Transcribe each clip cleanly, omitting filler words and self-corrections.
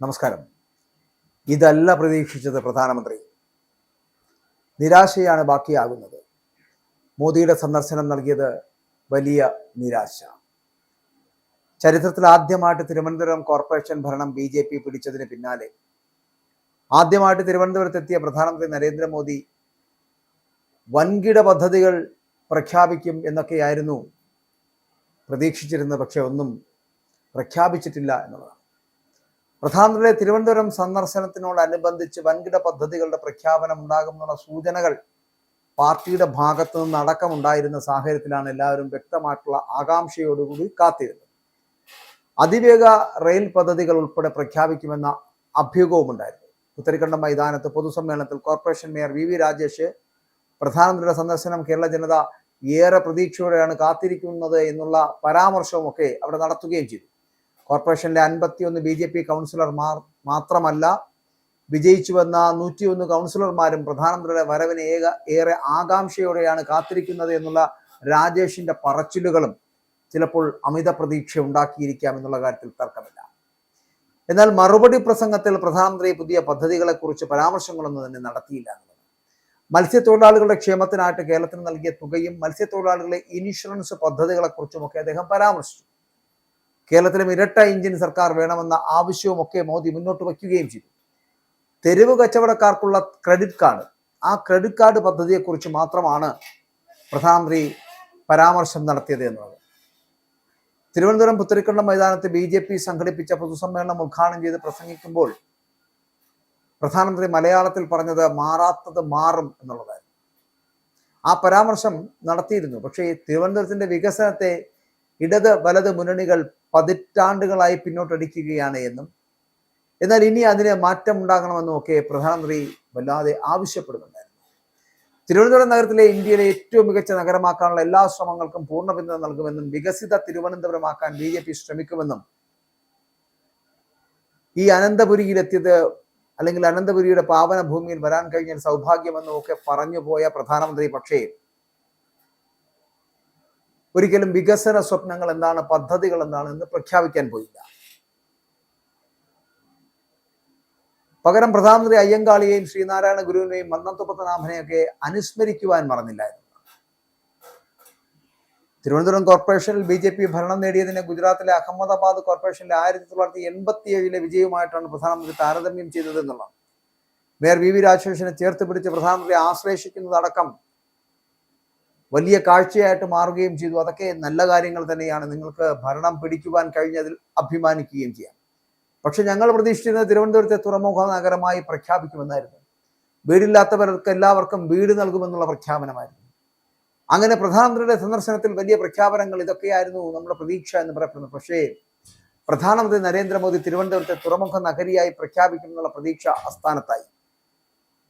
നമസ്കാരം. ഇതല്ല പ്രതീക്ഷിച്ചത് പ്രധാനമന്ത്രി. നിരാശയാണ് ബാക്കിയാകുന്നത്. മോദിയുടെ സന്ദർശനം നൽകിയത് വലിയ നിരാശ. ചരിത്രത്തിൽ ആദ്യമായിട്ട് തിരുവനന്തപുരം കോർപ്പറേഷൻ ഭരണം BJP പിടിച്ചതിന് പിന്നാലെ ആദ്യമായിട്ട് തിരുവനന്തപുരത്തെത്തിയ പ്രധാനമന്ത്രി നരേന്ദ്രമോദി വൻകിട പദ്ധതികൾ പ്രഖ്യാപിക്കും എന്നൊക്കെയായിരുന്നു പ്രതീക്ഷിച്ചിരുന്നത്. പക്ഷെ ഒന്നും പ്രഖ്യാപിച്ചിട്ടില്ല എന്നുള്ളതാണ്. പ്രധാനമന്ത്രിയുടെ തിരുവനന്തപുരം സന്ദർശനത്തിനോടനുബന്ധിച്ച് വൻകിട പദ്ധതികളുടെ പ്രഖ്യാപനം ഉണ്ടാകുമെന്നുള്ള സൂചനകൾ പാർട്ടിയുടെ ഭാഗത്തു നിന്ന് അടക്കമുണ്ടായിരുന്ന സാഹചര്യത്തിലാണ് എല്ലാവരും വ്യക്തമായിട്ടുള്ള ആകാംക്ഷയോടുകൂടി കാത്തിരുന്നത്. അതിവേഗ റെയിൽ പദ്ധതികൾ ഉൾപ്പെടെ പ്രഖ്യാപിക്കുമെന്ന അഭ്യൂഹവുമുണ്ടായിരുന്നു. പുത്തരിക്കണ്ടം മൈതാനത്ത് പൊതുസമ്മേളനത്തിൽ കോർപ്പറേഷൻ മേയർ VV രാജേഷ് പ്രധാനമന്ത്രിയുടെ സന്ദർശനം കേരള ജനത ഏറെ പ്രതീക്ഷയോടെയാണ് കാത്തിരിക്കുന്നത് എന്നുള്ള പരാമർശവുമൊക്കെ അവിടെ നടത്തുകയും ചെയ്തു. കോർപ്പറേഷനിലെ 51 BJP കൗൺസിലർമാർ മാത്രമല്ല, വിജയിച്ചു വന്ന 101 കൗൺസിലർമാരും പ്രധാനമന്ത്രിയുടെ വരവിനെ ഏറെ ആകാംക്ഷയോടെയാണ് കാത്തിരിക്കുന്നത് എന്നുള്ള രാജേഷിന്റെ പറച്ചിലുകളും ചിലപ്പോൾ അമിത പ്രതീക്ഷ ഉണ്ടാക്കിയിരിക്കാം എന്നുള്ള കാര്യത്തിൽ തർക്കമില്ല. എന്നാൽ മറുപടി പ്രസംഗത്തിൽ പ്രധാനമന്ത്രി പുതിയ പദ്ധതികളെക്കുറിച്ച് പരാമർശങ്ങളൊന്നും തന്നെ നടത്തിയില്ല എന്നുള്ളത്. മത്സ്യത്തൊഴിലാളികളുടെ ക്ഷേമത്തിനായിട്ട് കേരളത്തിന് നൽകിയ തുകയും മത്സ്യത്തൊഴിലാളികളുടെ ഇൻഷുറൻസ് പദ്ധതികളെക്കുറിച്ചുമൊക്കെ അദ്ദേഹം പരാമർശിച്ചു. കേരളത്തിലും ഇരട്ട എഞ്ചിൻ സർക്കാർ വേണമെന്ന ആവശ്യവുമൊക്കെ മോദി മുന്നോട്ട് വയ്ക്കുകയും ചെയ്തു. തെരുവ് കച്ചവടക്കാർക്കുള്ള ക്രെഡിറ്റ് കാർഡ്, ആ ക്രെഡിറ്റ് കാർഡ് പദ്ധതിയെക്കുറിച്ച് മാത്രമാണ് പ്രധാനമന്ത്രി പരാമർശം നടത്തിയത് എന്നുള്ളത്. തിരുവനന്തപുരം പുത്തരിക്കണ്ടം മൈതാനത്ത് BJP സംഘടിപ്പിച്ച പൊതുസമ്മേളനം ഉദ്ഘാടനം ചെയ്ത് പ്രസംഗിക്കുമ്പോൾ പ്രധാനമന്ത്രി മലയാളത്തിൽ പറഞ്ഞത് മാറാത്തത് മാറും എന്നുള്ളതായിരുന്നു. ആ പരാമർശം നടത്തിയിരുന്നു. പക്ഷേ തിരുവനന്തപുരത്തിന്റെ വികസനത്തെ ഇടത് വലത് മുന്നണികൾ പതിറ്റാണ്ടുകളായി പിന്നോട്ടടിക്കുകയാണ് എന്നും എന്നാൽ ഇനി അതിന് മാറ്റം ഉണ്ടാകണമെന്നും ഒക്കെ പ്രധാനമന്ത്രി വല്ലാതെ ആവശ്യപ്പെടുന്നുണ്ടായിരുന്നു. തിരുവനന്തപുരം നഗരത്തിലെ ഇന്ത്യയിലെ ഏറ്റവും മികച്ച നഗരമാക്കാനുള്ള എല്ലാ ശ്രമങ്ങൾക്കും പൂർണ്ണ പിന്തുണ നൽകുമെന്നും വികസിത തിരുവനന്തപുരമാക്കാൻ BJP ശ്രമിക്കുമെന്നും ഈ അനന്തപുരിയിലെത്തിയത് അല്ലെങ്കിൽ അനന്തപുരിയുടെ പാവന ഭൂമിയിൽ വരാൻ കഴിഞ്ഞാൽ സൗഭാഗ്യമെന്നും ഒക്കെ പറഞ്ഞു പോയ പ്രധാനമന്ത്രി പക്ഷേ ഒരിക്കലും വികസന സ്വപ്നങ്ങൾ എന്താണ്, പദ്ധതികൾ എന്താണ് എന്ന് പ്രഖ്യാപിക്കാൻ പോയില്ല. പകരം പ്രധാനമന്ത്രി അയ്യങ്കാളിയെയും ശ്രീനാരായണ ഗുരുവിനെയും മന്നത്തു പത്മനാഭനെയൊക്കെ അനുസ്മരിക്കുവാൻ മറന്നില്ലായിരുന്നു. തിരുവനന്തപുരം കോർപ്പറേഷനിൽ BJP ഭരണം നേടിയതിനെ ഗുജറാത്തിലെ അഹമ്മദാബാദ് കോർപ്പറേഷനിലെ 1987 വിജയവുമായിട്ടാണ് പ്രധാനമന്ത്രി താരതമ്യം ചെയ്തത് എന്നുള്ളതാണ്. മേയർ VV രാജേഷിനെ ചേർത്ത് പിടിച്ച് പ്രധാനമന്ത്രി ആശ്ലേഷിക്കുന്നതടക്കം വലിയ കാഴ്ചയായിട്ട് മാറുകയും ചെയ്തു. അതൊക്കെ നല്ല കാര്യങ്ങൾ തന്നെയാണ്. നിങ്ങൾക്ക് ഭരണം പിടിക്കുവാൻ കഴിഞ്ഞതിൽ അഭിമാനിക്കുകയും ചെയ്യാം. പക്ഷെ ഞങ്ങൾ പ്രതീക്ഷിച്ചിരുന്നത് തിരുവനന്തപുരത്തെ തുറമുഖ നഗരമായി പ്രഖ്യാപിക്കുമെന്നായിരുന്നു. വീടില്ലാത്തവർക്ക് എല്ലാവർക്കും വീട് നൽകുമെന്നുള്ള പ്രഖ്യാപനമായിരുന്നു. അങ്ങനെ പ്രധാനമന്ത്രിയുടെ സന്ദർശനത്തിൽ വലിയ പ്രഖ്യാപനങ്ങൾ, ഇതൊക്കെയായിരുന്നു നമ്മുടെ പ്രതീക്ഷ എന്ന് പറയപ്പെടുന്നത്. പക്ഷേ പ്രധാനമന്ത്രി നരേന്ദ്രമോദി തിരുവനന്തപുരത്തെ തുറമുഖ നഗരിയായി പ്രഖ്യാപിക്കുമെന്നുള്ള പ്രതീക്ഷ അസ്ഥാനത്തായി.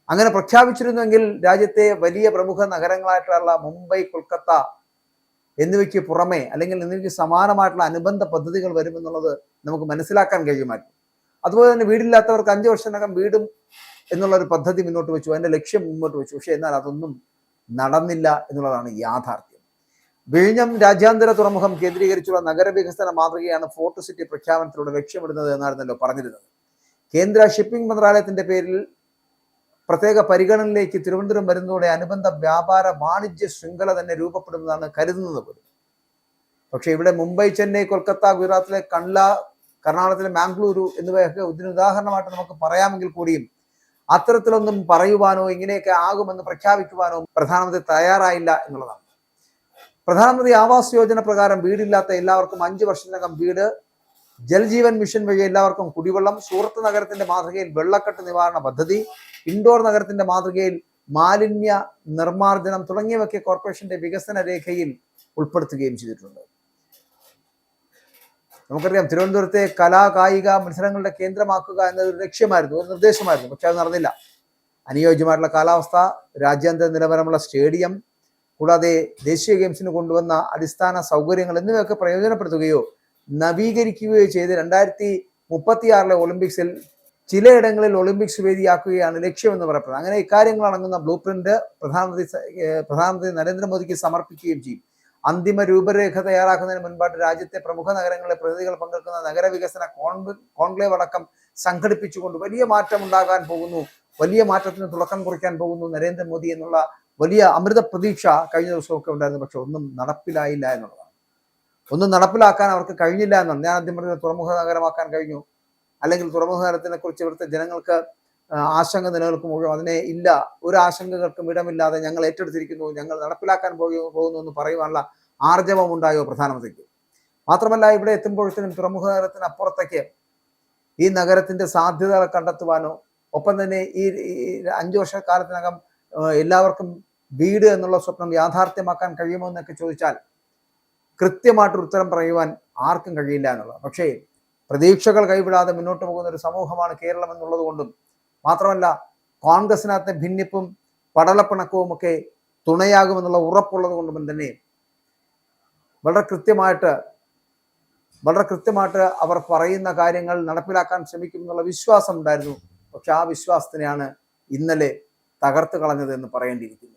അങ്ങനെ പ്രഖ്യാപിച്ചിരുന്നെങ്കിൽ രാജ്യത്തെ വലിയ പ്രമുഖ നഗരങ്ങളായിട്ടുള്ള മുംബൈ, കൊൽക്കത്ത എന്നിവയ്ക്ക് പുറമെ അല്ലെങ്കിൽ എന്നിവയ്ക്ക് സമാനമായിട്ടുള്ള അനുബന്ധ പദ്ധതികൾ വരുമെന്നുള്ളത് നമുക്ക് മനസ്സിലാക്കാൻ കഴിയുമായിരുന്നു. അതുപോലെ തന്നെ വീടില്ലാത്തവർക്ക് 5 വർഷത്തിനകം വീടും എന്നുള്ളൊരു പദ്ധതി മുന്നോട്ട് വെച്ചു, അതിന്റെ ലക്ഷ്യം മുന്നോട്ട് വെച്ചു. പക്ഷെ എന്നാൽ അതൊന്നും നടന്നില്ല എന്നുള്ളതാണ് യാഥാർത്ഥ്യം. വിഴിഞ്ഞം രാജ്യാന്തര തുറമുഖം കേന്ദ്രീകരിച്ചുള്ള നഗരവികസന മാതൃകയാണ് ഫോർട്ട് സിറ്റി പ്രഖ്യാപനത്തിലൂടെ ലക്ഷ്യമിടുന്നത് എന്നായിരുന്നല്ലോ പറഞ്ഞിരുന്നത്. കേന്ദ്ര ഷിപ്പിംഗ് മന്ത്രാലയത്തിന്റെ പേരിൽ പ്രത്യേക പരിഗണനയിലേക്ക് തിരുവനന്തപുരം വരുന്നതോടെ അനുബന്ധ വ്യാപാര വാണിജ്യ ശൃംഖല തന്നെ രൂപപ്പെടുന്നതാണ് കരുതുന്നത് പോലും. പക്ഷെ ഇവിടെ മുംബൈ, ചെന്നൈ, കൊൽക്കത്ത, ഗുജറാത്തിലെ കണ്ല, കർണാടകത്തിലെ മാംഗ്ലൂരു എന്നിവയൊക്കെ ഇതിന് ഉദാഹരണമായിട്ട് നമുക്ക് പറയാമെങ്കിൽ കൂടിയും അത്തരത്തിലൊന്നും പറയുവാനോ ഇങ്ങനെയൊക്കെ ആകുമെന്ന് പ്രഖ്യാപിക്കുവാനോ പ്രധാനമന്ത്രി തയ്യാറായില്ല എന്നുള്ളതാണ്. പ്രധാനമന്ത്രി ആവാസ് യോജന പ്രകാരം വീടില്ലാത്ത എല്ലാവർക്കും 5 വർഷത്തിനകം വീട്, ജൽജീവൻ മിഷൻ വഴി എല്ലാവർക്കും കുടിവെള്ളം, സൂറത്ത് നഗരത്തിന്റെ മാതൃകയിൽ വെള്ളക്കെട്ട് നിവാരണ പദ്ധതി, ഇൻഡോർ നഗരത്തിന്റെ മാതൃകയിൽ മാലിന്യ നിർമ്മാർജ്ജനം തുടങ്ങിയവയൊക്കെ കോർപ്പറേഷന്റെ വികസന രേഖയിൽ ഉൾപ്പെടുത്തുകയും ചെയ്തിട്ടുണ്ട്. നമുക്കറിയാം, തിരുവനന്തപുരത്തെ കലാകായിക മത്സരങ്ങളുടെ കേന്ദ്രമാക്കുക എന്നതൊരു ലക്ഷ്യമായിരുന്നു, ഒരു നിർദ്ദേശമായിരുന്നു. പക്ഷെ അത് നടന്നില്ല. അനുയോജ്യമായിട്ടുള്ള കാലാവസ്ഥ, രാജ്യാന്തര നിലവാരമുള്ള സ്റ്റേഡിയം, കൂടാതെ ദേശീയ ഗെയിംസിന് കൊണ്ടുവന്ന അടിസ്ഥാന സൗകര്യങ്ങൾ എന്നിവയൊക്കെ പ്രയോജനപ്പെടുത്തുകയോ നവീകരിക്കുകയോ ചെയ്ത് 2036 ഒളിമ്പിക്സിൽ ചിലയിടങ്ങളിൽ ഒളിമ്പിക്സ് വേദിയാക്കുകയാണ് ലക്ഷ്യമെന്ന് പറയപ്പെടുന്നത്. അങ്ങനെ ഇക്കാര്യങ്ങൾ അടങ്ങുന്ന ബ്ലൂ പ്രിന്റ് പ്രധാനമന്ത്രി നരേന്ദ്രമോദിക്ക് സമർപ്പിക്കുകയും ചെയ്യും. അന്തിമ രൂപരേഖ തയ്യാറാക്കുന്നതിന് മുൻപായിട്ട് രാജ്യത്തെ പ്രമുഖ നഗരങ്ങളിലെ പ്രതിനിധികൾ പങ്കെടുക്കുന്ന നഗരവികസന കോൺക്ലേവ് അടക്കം സംഘടിപ്പിച്ചുകൊണ്ട് വലിയ മാറ്റം ഉണ്ടാകാൻ പോകുന്നു, വലിയ മാറ്റത്തിന് തുടക്കം കുറിക്കാൻ പോകുന്നു നരേന്ദ്രമോദി എന്നുള്ള വലിയ അമൃത പ്രതീക്ഷ കഴിഞ്ഞ ദിവസമൊക്കെ ഉണ്ടായിരുന്നു. പക്ഷെ ഒന്നും നടപ്പിലായില്ല എന്നുള്ളതാണ്. ഒന്നും നടപ്പിലാക്കാൻ അവർക്ക് കഴിഞ്ഞില്ല എന്നാണ്. ഞാൻ ആദ്യം പറഞ്ഞത് തുറമുഖ നഗരമാക്കാൻ കഴിഞ്ഞു, അല്ലെങ്കിൽ തുറമുഖ നഗരത്തിനെ കുറിച്ച് ഇവിടുത്തെ ജനങ്ങൾക്ക് ആശങ്ക നിലനിൽക്കുമ്പോഴും അതിനെ ഇല്ല, ഒരു ആശങ്കകൾക്കും ഇടമില്ലാതെ ഞങ്ങൾ ഏറ്റെടുത്തിരിക്കുന്നു, ഞങ്ങൾ നടപ്പിലാക്കാൻ പോകുന്നു എന്ന് പറയുവാനുള്ള ആർജവം ഉണ്ടായോ പ്രധാനമന്ത്രിക്ക്? മാത്രമല്ല, ഇവിടെ എത്തുമ്പോഴത്തേനും തുറമുഖ നഗരത്തിന് അപ്പുറത്തേക്ക് ഈ നഗരത്തിന്റെ സാധ്യതകൾ കണ്ടെത്തുവാനോ ഒപ്പം തന്നെ ഈ 5 വർഷക്കാലത്തിനകം എല്ലാവർക്കും വീട് എന്നുള്ള സ്വപ്നം യാഥാർത്ഥ്യമാക്കാൻ കഴിയുമോ എന്നൊക്കെ ചോദിച്ചാൽ കൃത്യമായിട്ടൊരു ഉത്തരം പറയുവാൻ ആർക്കും കഴിയില്ല എന്നുള്ളത്. പക്ഷേ പ്രതീക്ഷകൾ കൈവിടാതെ മുന്നോട്ട് പോകുന്ന ഒരു സമൂഹമാണ് കേരളം എന്നുള്ളത് കൊണ്ടും, മാത്രമല്ല കോൺഗ്രസിനകത്തെ ഭിന്നിപ്പും പടലപ്പിണക്കവും ഒക്കെ തുണയാകുമെന്നുള്ള ഉറപ്പുള്ളത് കൊണ്ടും തന്നെ വളരെ കൃത്യമായിട്ട് അവർ പറയുന്ന കാര്യങ്ങൾ നടപ്പിലാക്കാൻ ശ്രമിക്കുമെന്നുള്ള വിശ്വാസം ഉണ്ടായിരുന്നു. പക്ഷെ ആ വിശ്വാസത്തിനെയാണ് ഇന്നലെ തകർത്ത് കളഞ്ഞത് എന്ന് പറയേണ്ടിയിരിക്കുന്നു.